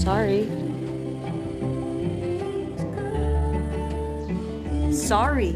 Sorry. Sorry.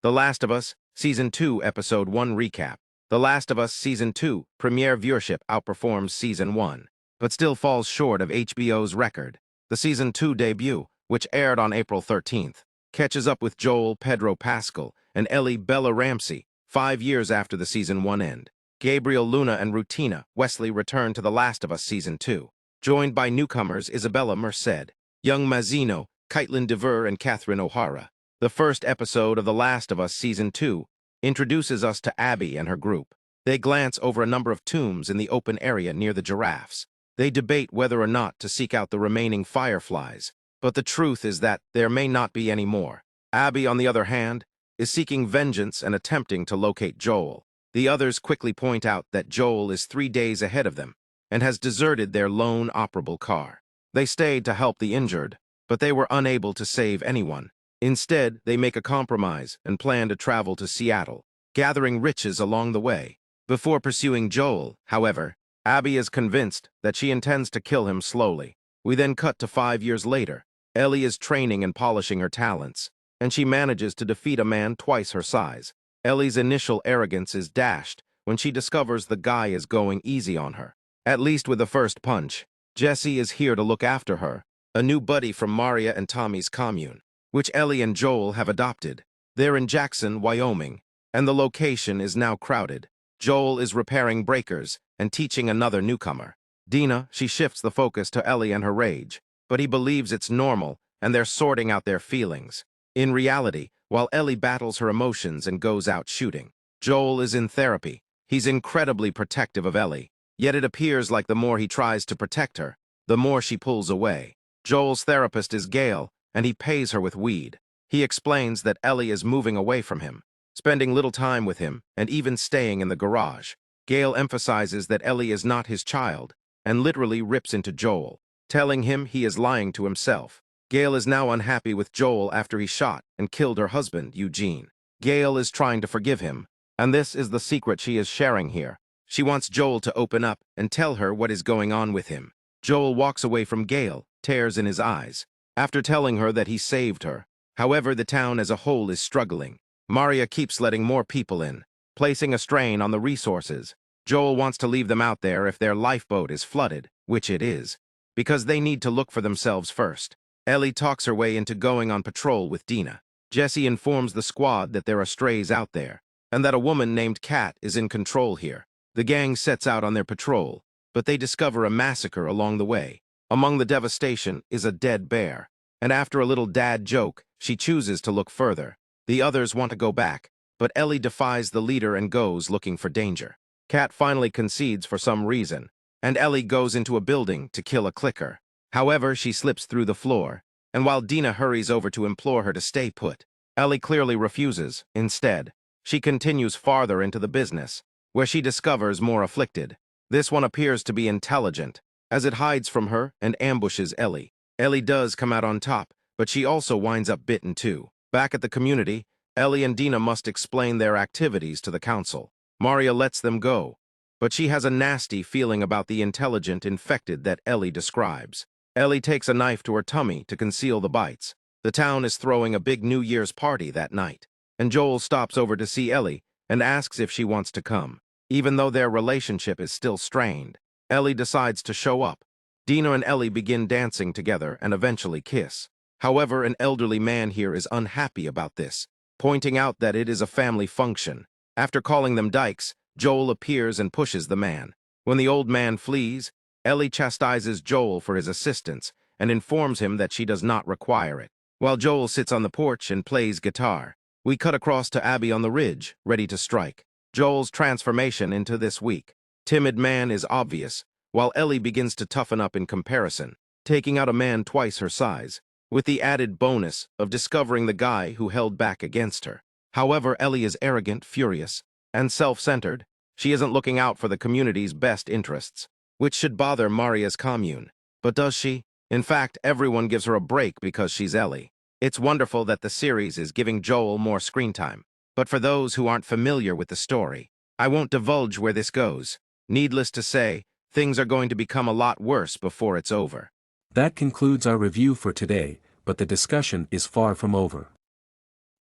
The Last of Us, Season 2, Episode 1 Recap. The Last of Us Season 2 premiere viewership outperforms Season 1, but still falls short of HBO's record. The Season 2 debut, which aired on April 13th, catches up with Joel Pedro Pascal and Ellie Bella Ramsey 5 years after the Season 1 end. Gabriel Luna and Rutina Wesley return to The Last of Us Season 2, joined by newcomers Isabella Merced, Young Mazzino, Caitlin DeVere, and Catherine O'Hara. The first episode of The Last of Us Season 2 introduces us to Abby and her group. They glance over a number of tombs in the open area near the giraffes. They debate whether or not to seek out the remaining fireflies, but the truth is that there may not be any more. Abby, on the other hand, is seeking vengeance and attempting to locate Joel. The others quickly point out that Joel is 3 days ahead of them and has deserted their lone operable car. They stayed to help the injured, but they were unable to save anyone. Instead, they make a compromise and plan to travel to Seattle, gathering riches along the way. Before pursuing Joel, however, Abby is convinced that she intends to kill him slowly. We then cut to 5 years later. Ellie is training and polishing her talents, and she manages to defeat a man twice her size. Ellie's initial arrogance is dashed when she discovers the guy is going easy on her. At least with the first punch, Jesse is here to look after her, a new buddy from Maria and Tommy's commune, which Ellie and Joel have adopted. They're in Jackson, Wyoming, and the location is now crowded. Joel is repairing breakers and teaching another newcomer. Dina, she shifts the focus to Ellie and her rage, but he believes it's normal and they're sorting out their feelings. In reality, while Ellie battles her emotions and goes out shooting, Joel is in therapy. He's incredibly protective of Ellie, yet it appears like the more he tries to protect her, the more she pulls away. Joel's therapist is Gail, and he pays her with weed. He explains that Ellie is moving away from him, spending little time with him, and even staying in the garage. Gail emphasizes that Ellie is not his child, and literally rips into Joel, telling him he is lying to himself. Gail is now unhappy with Joel after he shot and killed her husband, Eugene. Gail is trying to forgive him, and this is the secret she is sharing here. She wants Joel to open up and tell her what is going on with him. Joel walks away from Gail, tears in his eyes, after telling her that he saved her. However, the town as a whole is struggling. Maria keeps letting more people in, placing a strain on the resources. Joel wants to leave them out there if their lifeboat is flooded, which it is, because they need to look for themselves first. Ellie talks her way into going on patrol with Dina. Jesse informs the squad that there are strays out there, and that a woman named Kat is in control here. The gang sets out on their patrol, but they discover a massacre along the way. Among the devastation is a dead bear, and after a little dad joke, she chooses to look further. The others want to go back, but Ellie defies the leader and goes looking for danger. Kat finally concedes for some reason, and Ellie goes into a building to kill a clicker. However, she slips through the floor, and while Dina hurries over to implore her to stay put, Ellie clearly refuses. Instead, she continues farther into the business, where she discovers more afflicted. This one appears to be intelligent, as it hides from her and ambushes Ellie. Ellie does come out on top, but she also winds up bitten too. Back at the community, Ellie and Dina must explain their activities to the council. Maria lets them go, but she has a nasty feeling about the intelligent infected that Ellie describes. Ellie takes a knife to her tummy to conceal the bites. The town is throwing a big New Year's party that night, and Joel stops over to see Ellie and asks if she wants to come. Even though their relationship is still strained, Ellie decides to show up. Dina and Ellie begin dancing together and eventually kiss. However, an elderly man here is unhappy about this, pointing out that it is a family function. After calling them dykes, Joel appears and pushes the man. When the old man flees, Ellie chastises Joel for his assistance and informs him that she does not require it. While Joel sits on the porch and plays guitar, we cut across to Abby on the ridge, ready to strike. Joel's transformation into this weak, timid man is obvious, while Ellie begins to toughen up in comparison, taking out a man twice her size, with the added bonus of discovering the guy who held back against her. However, Ellie is arrogant, furious, and self-centered. She isn't looking out for the community's best interests, which should bother Maria's commune. But does she? In fact, everyone gives her a break because she's Ellie. It's wonderful that the series is giving Joel more screen time. But for those who aren't familiar with the story, I won't divulge where this goes. Needless to say, things are going to become a lot worse before it's over. That concludes our review for today, but the discussion is far from over.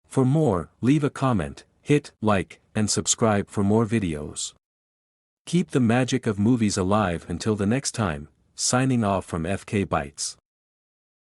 For more, leave a comment, hit like, and subscribe for more videos. Keep the magic of movies alive until the next time, signing off from FK BYTES.